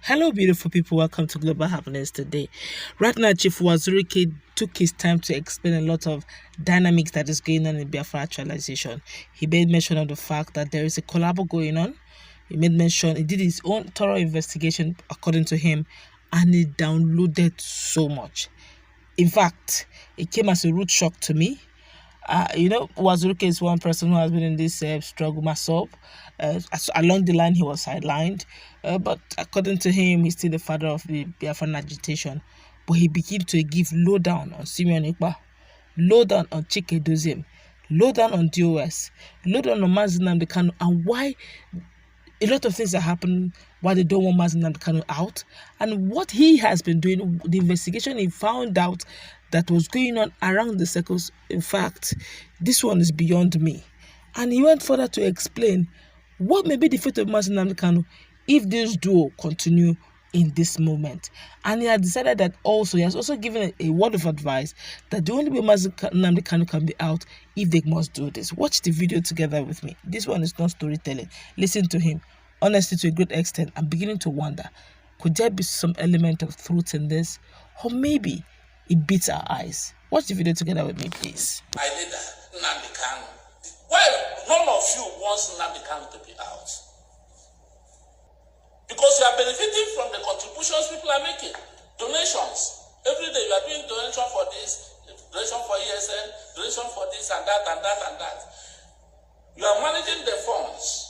Hello, beautiful people. Welcome to Global Happiness today. Right now, Chief Uwazuruike took his time to explain a lot of dynamics that is going on in Biafra actualization. He made mention of the fact that there is a collabo going on. He did his own thorough investigation, according to him, and he downloaded so much. In fact, it came as a rude shock to me. Uwazuruike is one person who has been in this struggle myself. Along the line, he was sidelined, but according to him, he's still the father of the Biafran agitation. But he began to give lowdown on Simeon Ekpa, lowdown on Edoziem, lowdown on DOS, lowdown on Nnamdi Kanu, and why a lot of things are happening, why they don't want Nnamdi Kanu out, and what he has been doing, the investigation he found out that was going on around the circles. In fact, this one is beyond me. And he went further to explain what may be the fate of Nnamdi Kanu if this duo continue in this moment. And he has decided that he has also given a word of advice that the only way Nnamdi Kanu can be out if they must do this. Watch the video together with me. This one is not storytelling. Listen to him. Honestly, to a great extent, I'm beginning to wonder, could there be some element of truth in this? Or maybe it beats our eyes. Watch the video together with me, please. I did that. Nnamdi Kanu. Well, none of you wants Nnamdi Kanu to be out. Because you are benefiting from the contributions people are making. Donations. Every day you are doing donation for this, donation for ESN, donation for this and that and that and that. You are managing the funds.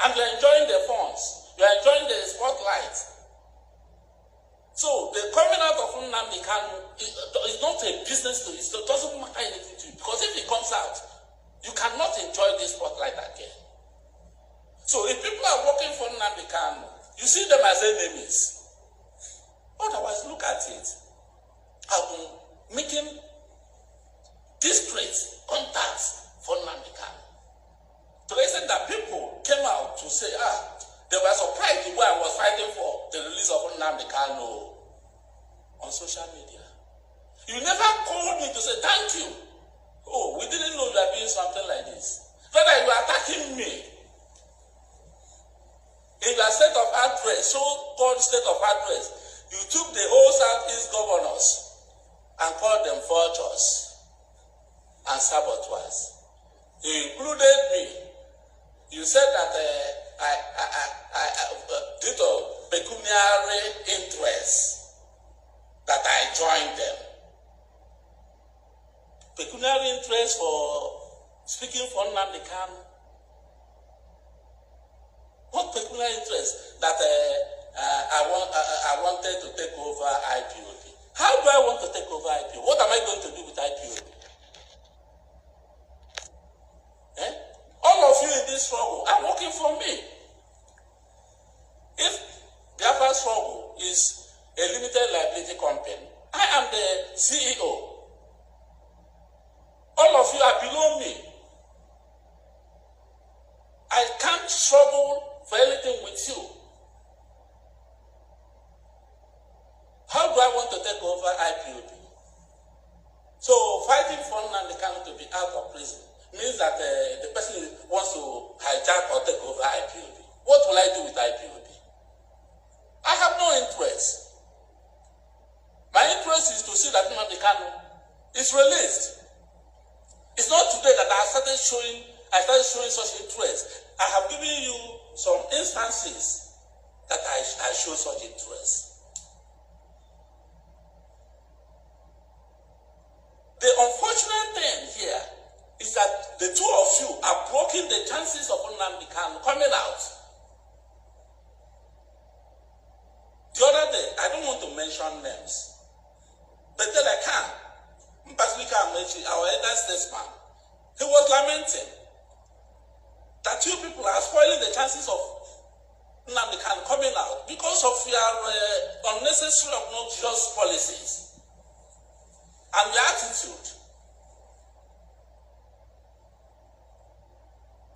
And you are enjoying the funds. You are enjoying the spotlight. So the coming out of Nnamdi Kanu is not a business to you. It doesn't matter anything to you. Because if he comes out, you cannot enjoy this spotlight again. So if people are working for Nnamdi Kanu, you see them as enemies. Otherwise, look at it. I've been making discreet contacts for Nnamdi Kanu. To the extent that people came out to say, they were surprised the way I was fighting for the release of Nnamdi Kanu on social media. You never called me to say thank you. Oh, we didn't know you were doing something like this. Rather, you were attacking me. In your state of address, so-called state of address, you took the whole Southeast governors and called them vultures and saboteurs. You included me. You said that due to pecuniary interests, that I joined them. Pecuniary interest for speaking for Nnamdi Kanu. What pecuniary interest? That I wanted to take over IPOB. How do I want to take over IPOB? What am I going to do with IPOB? All of you in this struggle are working for me. If Biafra struggle is a limited liability company, I am the CEO. All of you are below me. I can't struggle for anything with you. How do I want to take over IPOB? So fighting for Nnamdi Kanu to be out of prison means that the person wants to hijack or take over IPOB. What will I do with IPOB? I have no interest. My interest is to see that Nnamdi Kanu is released. It's not today that I started showing such interest. I have given you some instances that I show such interest. The unfortunate thing here is that the two of you are blocking the chances of Nnamdi Kanu coming out. The other day, I don't want to mention names, but then I can. Mpasika Amechi, our elder statesman, he was lamenting that you people are spoiling the chances of Nnamdi Kanu coming out because of your unnecessary, obnoxious policies and your attitude.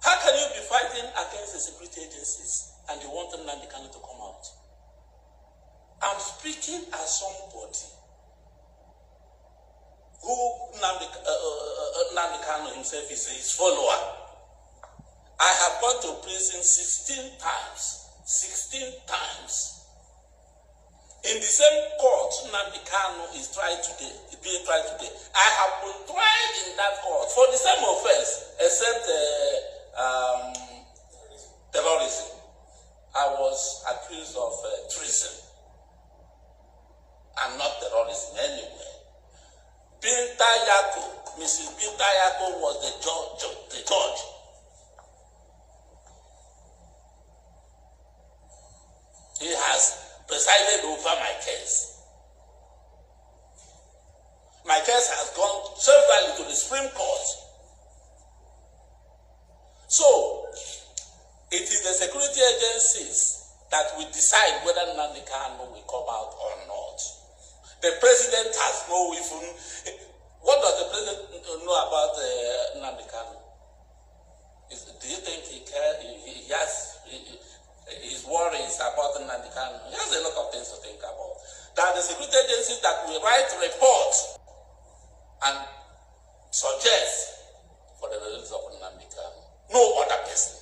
How can you be fighting against the security agencies and you want Nnamdi Kanu to come out? I'm speaking as somebody who Nnamdi Kanu himself is his follower. I have gone to prison 16 times. 16 times. Nnamdi Kanu is being tried today, I have been tried in that court for the same offense, except terrorism. I was accused of treason and not terrorism anyway. Binta Yako, Mrs. Binta Yako was the judge. He has presided over my case. My case has gone severally to the Supreme Court. So, it is the security agencies that will decide whether Nnamdi Kanu will come out or not. The president has no even... What does the president know about Nnamdi Kanu? Do you think he cares? He has his worries about Nnamdi Kanu. He has a lot of things to think about. There are the security agencies that will write reports and suggest for the release of Nnamdi Kanu. No other person.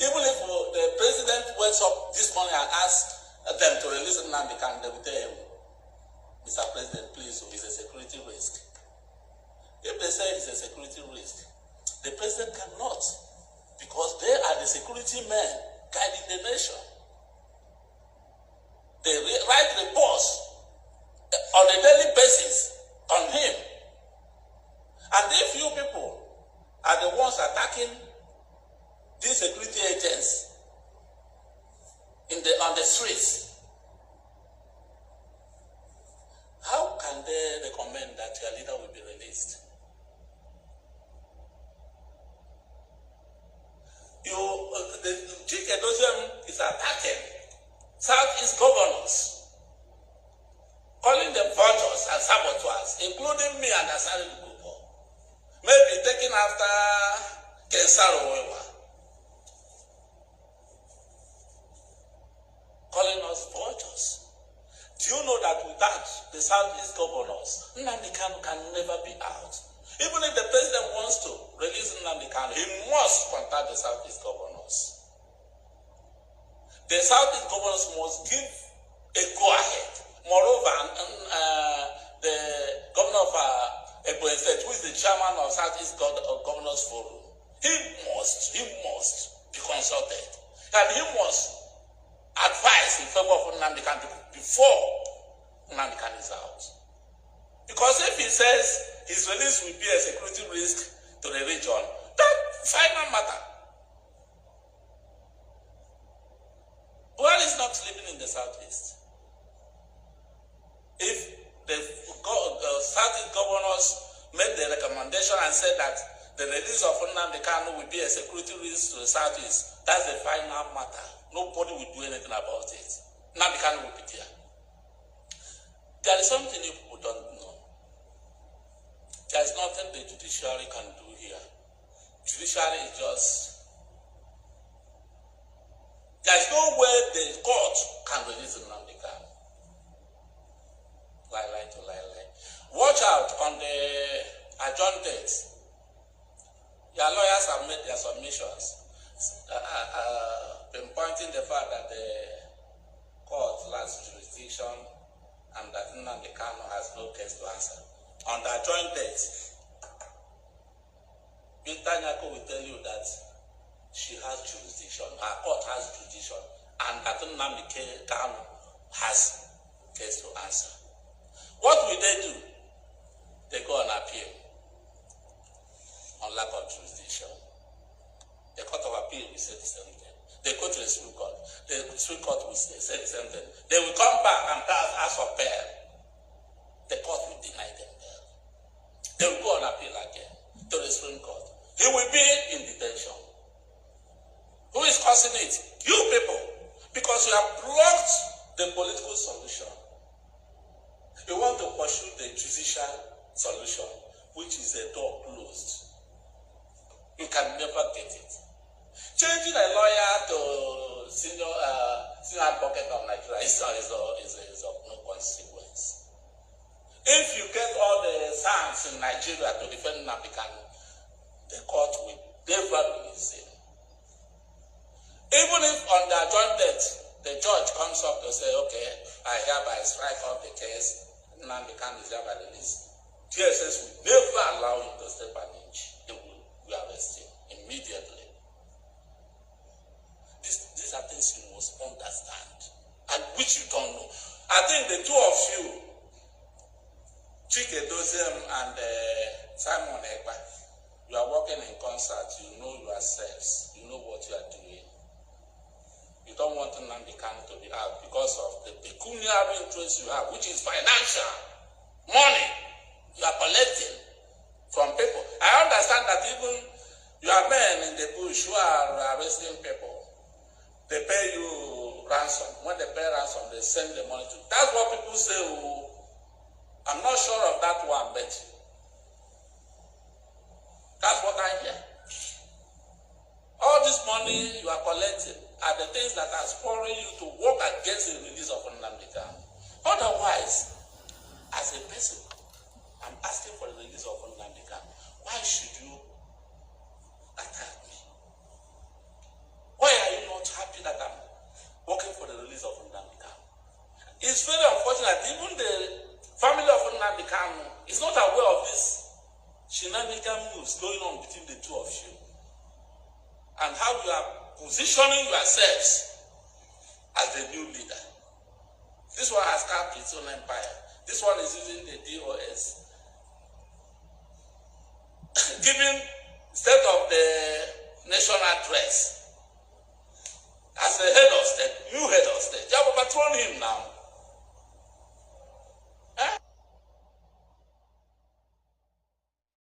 Even if the president wakes up this morning and asks them to release Nnamdi Kanu, they will tell him, Mr. President, please, it's a security risk. If they say it's a security risk, the president cannot, because they are the security men guiding the nation. They write reports on a daily basis on him. And if you people are the ones attacking these security agents on the streets, how can they recommend that your leader will be released? The Chief Edoziem is attacking Southeast governors, calling them vultures and saboteurs, including me and Asari Igbo, maybe taking after Kensaro Wewa, calling us vultures. Do you know that without the Southeast governors, Nnamdi Kanu can never be out? Even if the president wants to release Nnamdi Kanu, he must contact the Southeast governors. The Southeast governors must give a go-ahead. Moreover, the governor of Igbo State, who is the chairman of Southeast Governors Forum, he must be consulted. And he must advise in favor of Nnamdi Kanu before Nnamdi Kanu is out. Because if he says his release will be a security risk to the region, that's final matter. Buhari is not living in the Southeast. If the Southeast governors made the recommendation and said that the release of Nnamdi Kanu will be a security risk to the Southeast, that's the final matter. Nobody will do anything about it. Nnamdi Kanu will be there. There is something you people don't know. There is nothing the judiciary can do here. Judiciary is just... There is no way the court can release Nnamdi Kanu. Lie to lie. Watch out on the adjourned dates. Your lawyers have made their submissions, pinpointing the fact that the court lacks jurisdiction and that Nnamdi Kanu has no case to answer. On the adjourned date, Binta Yako will tell you that she has jurisdiction, her court has jurisdiction, and that Nnamdi Kanu has case to answer. What will they do? They go on appeal on lack of jurisdiction. The Court of Appeal will say the same thing. They go to the Supreme Court. The Supreme Court will say the same thing. They will come back and ask for bail. The court will deny them bail. They will go on appeal again to the Supreme Court. He will be in detention. Who is causing it? You people. Because you have blocked the political solution. You want to pursue the judicial solution, which is a door closed. You can never get it. Changing a lawyer to senior advocate of Nigeria is of no consequence. If you get all the signs in Nigeria to defend Nnamdi Kanu, the court will never release him. Even if on the adjourned date, the a judge comes up to say, okay, I hereby strike off the case, Nnamdi Kanu is hereby released. DSS will never allow him to step an inch. They will arrest him immediately. These are things you must understand, and which you don't know. I think the two of you, Edoziem and Simeon Ekpa, you are working in concert, you know yourselves, you know what you are doing. You don't want Nnamdi Kanu to be out because of the pecuniary interest you have, which is financial money you are collecting from people. I understand that even your men in the bush who are arresting people, they pay you ransom. When they pay ransom, they send the money to you. That's what people say. Oh, I'm not sure of that one, but that's what I hear. All this money you are collecting are the things that are spurring you to work against the release of Nnamdi Kanu. Otherwise, as a person, I'm asking for the release of Nnamdi Kanu. Why should you attack me? Why are you not happy that I'm working for the release of Nnamdi Kanu? It's very unfortunate. Even the family of Nnamdi Kanu is not aware of this shenanigan moves going on between the two of you, and how you are positioning yourselves as the new leader. This one has carved its own empire. This one is using the DOS. Giving state of the nation address as the head of state, new head of state. You have overthrown him now.